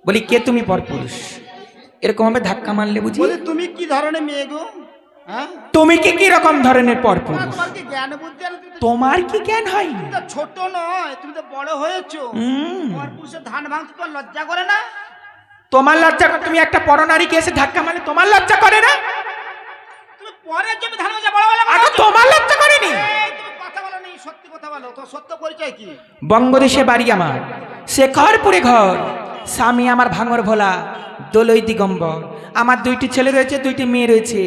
বলি কে তুমি পরপুরুষ? এরকম ভাবে ধাক্কা মারলে বুঝি বলে তুমি কি ধরনের মেয়ে গো? হ্যাঁ, তুমি কি রকম ধরনের পরপুরুষ? তোমার কি জ্ঞান বুদ্ধি আছে? তোমার কি জ্ঞান হয়? তুমি তো ছোট নয়, তুমি তো বড় হয়েছো। পরপুরুষের ধান ভাঙতে তোমার লজ্জা করে না? তোমার লজ্জা করে? তুমি একটা পরনারীকে এসে ধাক্কা মারলে তোমার লজ্জা করে না? তুমি পরের জমি ধান ভাঙা বড় বড় আগে তোমার লজ্জা করেনি? তুমি কথা বলো নি, সত্যি কথা বলো। তো সত্য পরিচয় কি? বঙ্গদেশে বাড়ি আমার, শেখরপুরে ঘর, স্বামী আমার ভাঙর ভোলা, দোলই দিগম্বর। আমার দুইটি ছেলে রয়েছে, দুইটি মেয়ে রয়েছে।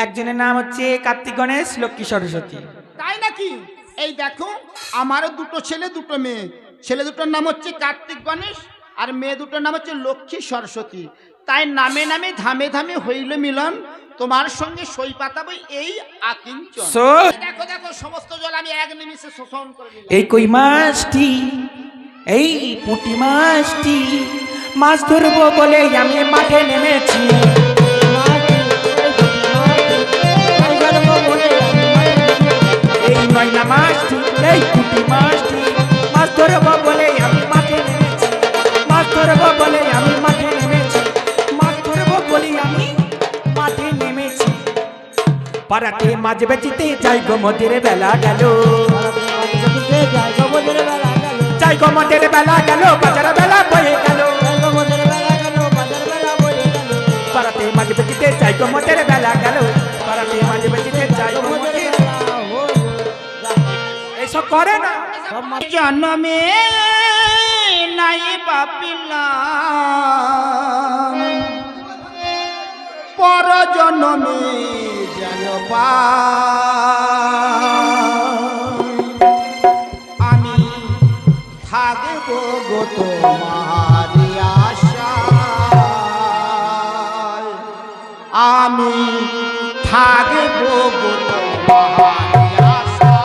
একজনের নাম হচ্ছে কার্তিক গণেশ, লক্ষ্মী সরস্বতী। তাই নাকি? এই দেখো, আমারও দুটো ছেলে দুটো মেয়ে। ছেলে দুটোর নাম হচ্ছে কার্তিক গণেশ, আর মেয়ে দুটোর নাম হচ্ছে লক্ষ্মী সরস্বতী। তাই নামে নামে ধামে ধামে হইল মিলন, তোমার সঙ্গে সই পাতাবো এই আকিঞ্চন। দেখো দেখো, সমস্ত জল আমি এক নিমিষে শোষণ করে দিলাম। এই কই মাছটি, এই পুঁটি মাছটি, মাছ ধরবো বলে আমি মাঠে নেমেছি। এই ময়না মাছটি, এই পুঁটি মাছটি, মাছ ধরবো বলে আমি মাঠে নেমেছি। মাছ ধরবো বলে আমি মাঠে নেমেছি। মাছ ধরবো বলে আমি মাঠে নেমেছি। পাড়াতে মাছ বেচিতে যাই গো, মদের বেলা গেল। যাই গো মদের বেলা গেল, বাজার বেলা বয়ে গেল। পাড়াতে মাছ বেচিতে যাই গো, মদের বেলা গেল। পাড়াতে মাছ বেচিতে যাই গো, মদের এইসব করে না। জন্মে নাই পাপিলাম, পর জন্মে যেন আমি থাকব গো তোমারি আশায়, আমি থাকব গো তোমারি আশায়।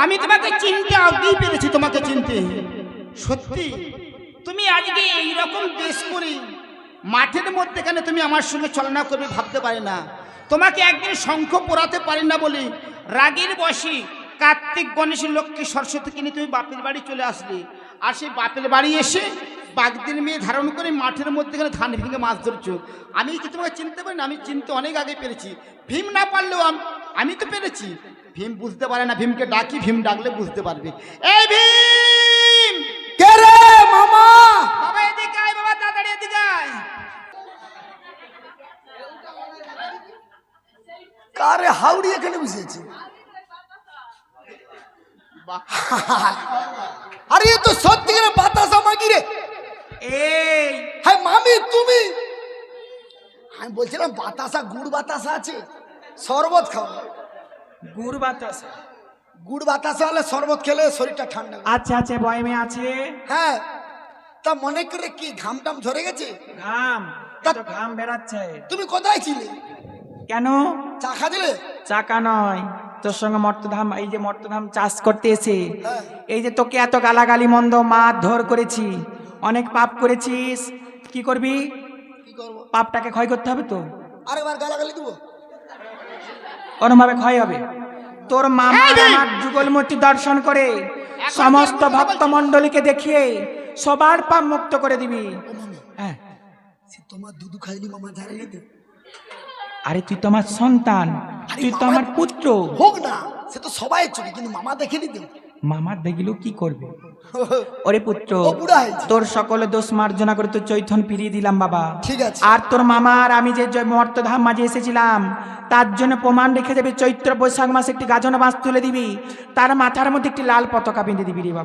আমি তোমাকে চিনতে আগেই পেরেছি, তোমাকে চিনতে। সত্যি তুমি আজকে এইরকম দেশ করে মাঠের মধ্যে কেন তুমি আমার সঙ্গে চলনা করবে ভাবতে পারি না। তোমাকে একদিন শঙ্খ পোড়াতে পারি না বলে রাগের বশে কার্তিক গণেশ লক্ষ্মী সরস্বতী কিনে তুমি বাপের বাড়ি চলে আসলে। আর সেই বাপের বাড়ি এসে বাগদিন মেয়ে ধারণ করে মাঠের মধ্যে ধান ভেঙে মাছ ধরছো। আমি কি তোমাকে চিনতে পারি না? আমি চিনতে অনেক আগে পেরেছি। ভীম না পারলেও আমি তো পেরেছি। ভীম বুঝতে পারে না, ভীমকে ডাকি, ভীম ডাকলে বুঝতে পারবে। এই ভীম! কে রে মামা? বাবা এদিকে আয়, বাবা তাড়াতাড়ি এদিকে আয়। বসেছে। আরে এ তো সত্যিকারের বাতাসা মাগি রে। এই হ্যাঁ মামি তুমি, আমি বলছিলাম বাতাসা, গুড় বাতাসা আছে, শরবত খাও। গুড় বাতাস। গুড় বাতাসা হলে শরবত খেলে শরীরটা ঠান্ডা হবে। আচ্ছা আচ্ছা বয়মে আছে। হ্যাঁ তা মনে করে কি ঘাম টাম ঝরে গেছে? ঘাম, তা- তো ঘাম বেরাচ্ছে। তুমি কোথায় ছিলে? কেন? চা খাছিলে? চাকা নয়, তোর সঙ্গে মর্তধাম, এই যে মর্তধাম চাষ করতে এসে হ্যাঁ। এই যে তোকে এত গালাগালি মন্দ মারধর করেছি, অনেক পাপ করেছিস, কি করবি? কি করবো? পাপটাকে ক্ষয় করতে হবে তো, আরেকবার গালাগালি দেবো? কোনোভাবে ক্ষয় হবে। তোর মামা আমার যুগলমূর্তি দর্শন করে সমস্ত ভক্ত মণ্ডলীকে দেখিয়ে সবার পাপ মুক্ত করে দিবি। ও মামি, হ্যাঁ, সে তোমার দুধু খাইনি মামা জানেনি তো? আরে তুই তো আমার সন্তান, তুই তো আমার পুত্র। হোক না, সে তো সবাই চুরি, কিন্তু মামা দেখেনি তো। মামা দেখলেও কি করবে? ওরে পুত্র, ও বুড়া হয়েছে। তোর সকলে দোষ মার্জনা করে তোর চৈতন্য ফিরিয়ে দিলাম বাবা। ঠিক আছে। আর তোর মামার আমি যে মর্তধাম মাঝে এসেছিলাম তার জন্য প্রমাণ রেখে যাবি, চৈত্র বৈশাখ মাসে একটি গাজন বাঁশ তুলে দিবি, তার মাথার মধ্যে একটি লাল পতাকা বেঁধে দিবি রে বাবা।